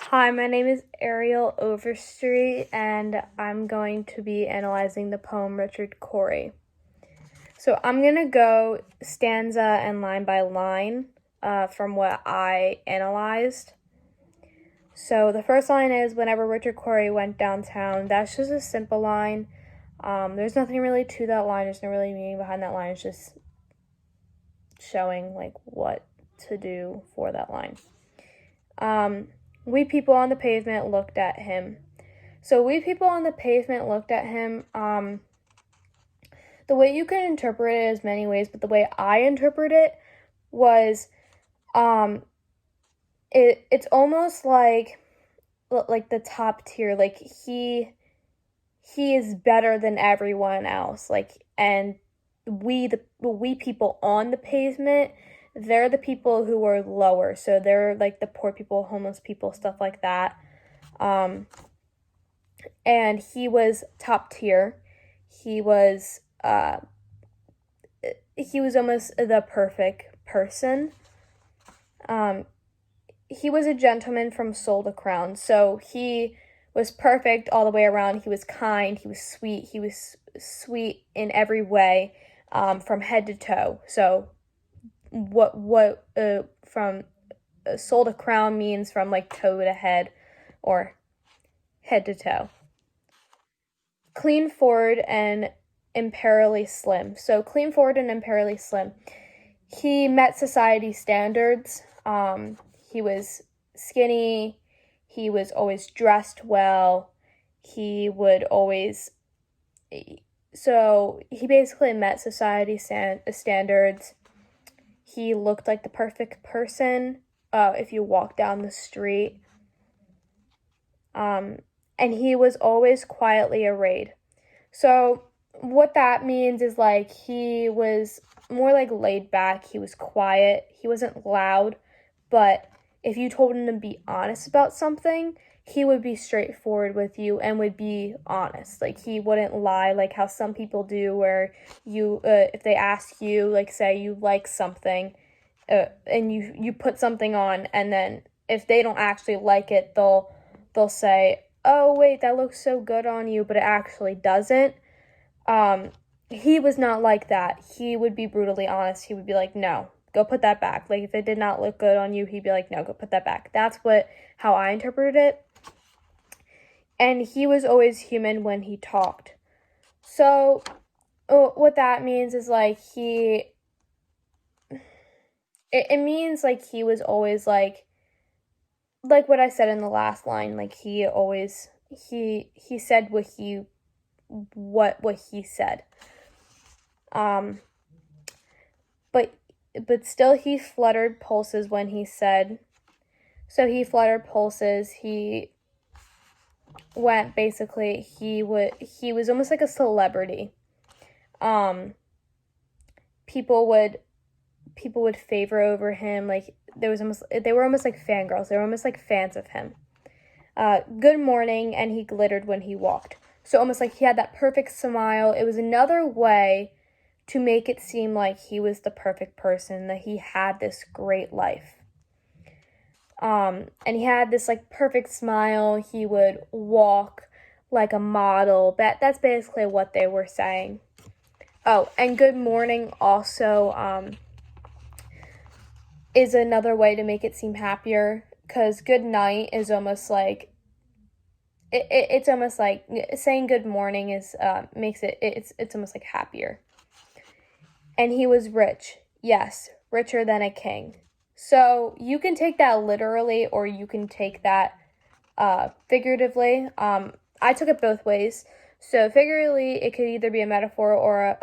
Hi, my name is Ariel Overstreet, and I'm going to be analyzing the poem Richard Cory. So I'm going to go stanza and line by line from what I analyzed. So the first line is, whenever Richard Cory went downtown. That's just a simple line. There's nothing really to that line. There's no really meaning behind that line. It's just showing what to do for that line. We people on the pavement looked at him. So we people on the pavement looked at him. The way you can interpret it is many ways, but the way I interpret it was, it's almost like the top tier. Like he is better than everyone else. And we people on the pavement, they're the people who are lower. So they're like the poor people, homeless people, stuff like that. And he was top tier. He was almost the perfect person. He was a gentleman from soul to crown. So he was perfect all the way around. He was kind. He was sweet. He was sweet in every way, from head to toe. So from soul to crown means from toe to head, or head to toe. Clean forward and imperially slim. So clean forward and imperially slim. He met society standards. He was skinny. He was always dressed well. He basically met society standards. He looked like the perfect person if you walk down the street. And he was always quietly arrayed. So what that means is he was more laid back. He was quiet. He wasn't loud, but if you told him to be honest about something, he would be straightforward with you and would be honest. He wouldn't lie like how some people do, where you, if they ask you, say you like something, and you put something on, and then if they don't actually like it, they'll say, oh, wait, that looks so good on you, but it actually doesn't. He was not like that. He would be brutally honest. He would be like, no, go put that back. If it did not look good on you, he'd be like, no, go put that back. That's how I interpreted it. And he was always human when he talked. So what that means is it means he was always like what I said in the last line. He always he said what he said. But still he fluttered pulses when he said. So he fluttered pulses. He went, basically, he was almost like a celebrity. People would favor over him. They were almost like fangirls. They were almost like fans of him. Good morning, and he glittered when he walked. So almost like he had that perfect smile. It was another way to make it seem like he was the perfect person, that he had this great life. And he had this perfect smile. He would walk like a model. That's basically what they were saying. Oh, and good morning also is another way to make it seem happier, because good night is almost like it's almost like saying good morning is makes it's almost like happier. And he was rich. Yes, richer than a king. So you can take that literally, or you can take that figuratively. I took it both ways. So figuratively, it could either be a metaphor or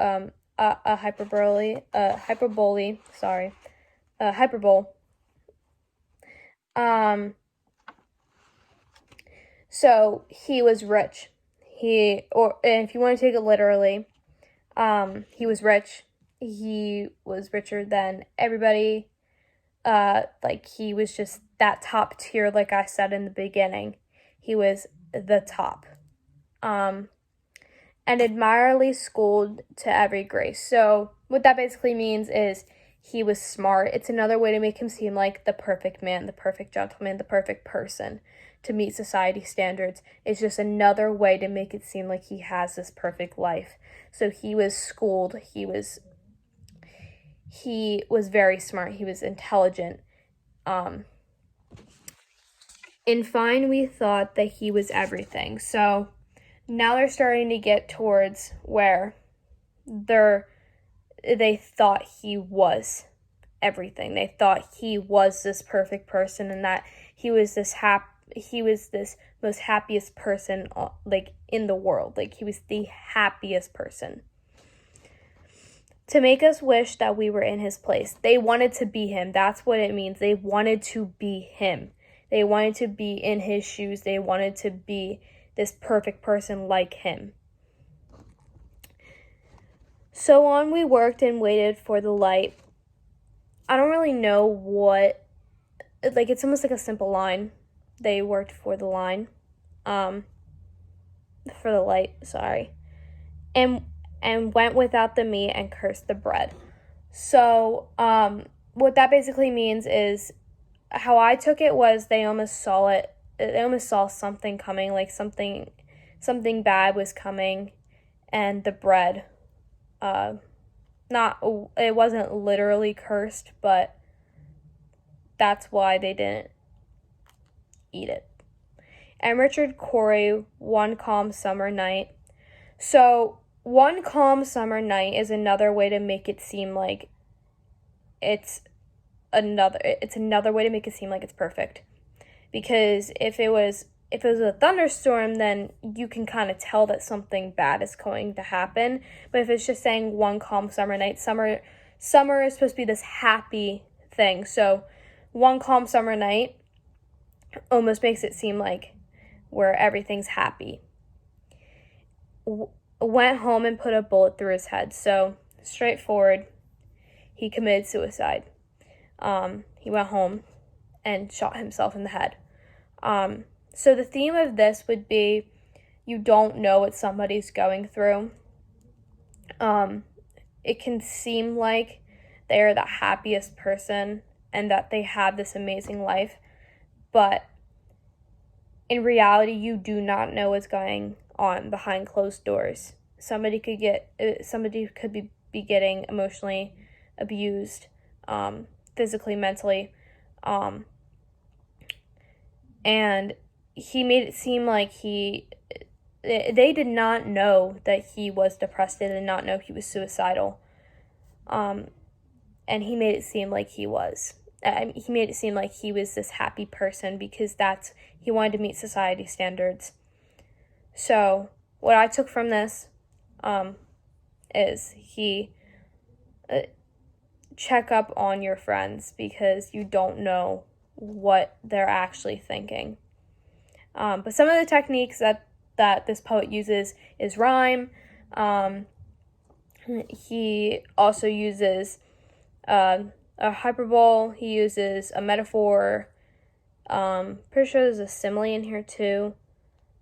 a hyperbole. Hyperbole. So he was rich. And if you want to take it literally, he was rich. He was richer than everybody. He was just that top tier, like I said in the beginning. He was the top. And admirably schooled to every grace. So what that basically means is he was smart. It's another way to make him seem like the perfect man, the perfect gentleman, the perfect person to meet society standards. It's just another way to make it seem like he has this perfect life. So he was schooled, he was very smart, he was intelligent. In fine, we thought that he was everything. So now they're starting to get towards where they thought he was everything. They thought he was this perfect person, and that he was this most happiest person like in the world. Like he was the happiest person. To make us wish that we were in his place. They wanted to be him. That's what it means. They wanted to be him. They wanted to be in his shoes. They wanted to be this perfect person like him. So on we worked and waited for the light. I don't really know what, like, it's almost like a simple line. They worked for the line, for the light, sorry. And went without the meat and cursed the bread. So, what that basically means is, how I took it was they almost saw something coming, like something bad was coming, and the bread, it wasn't literally cursed, but that's why they didn't eat it. And Richard Corey, One Calm Summer Night. So, one calm summer night is another way to make it seem like it's another way to make it seem like it's perfect. Because if it was a thunderstorm, then you can kind of tell that something bad is going to happen. But if it's just saying one calm summer night, summer is supposed to be this happy thing. So one calm summer night almost makes it seem like where everything's happy. Went home and put a bullet through his head. So straightforward, he committed suicide. He went home and shot himself in the head. So the theme of this would be, you don't know what somebody's going through. It can seem like they are the happiest person and that they have this amazing life, but in reality, you do not know what's going on behind closed doors. Somebody could be getting emotionally abused, physically, mentally, and he made it seem like they did not know that he was depressed. They did not know he was suicidal, and he made it seem like he was. He made it seem like he was this happy person because he wanted to meet society standards. So what I took from this is check up on your friends because you don't know what they're actually thinking. But some of the techniques that this poet uses is rhyme. He also uses a hyperbole. He uses a metaphor. Pretty sure there's a simile in here too.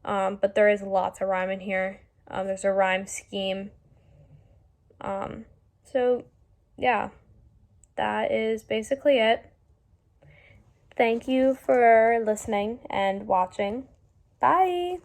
But there is lots of rhyme in here. There's a rhyme scheme. So yeah, that is basically it. Thank you for listening and watching. Bye!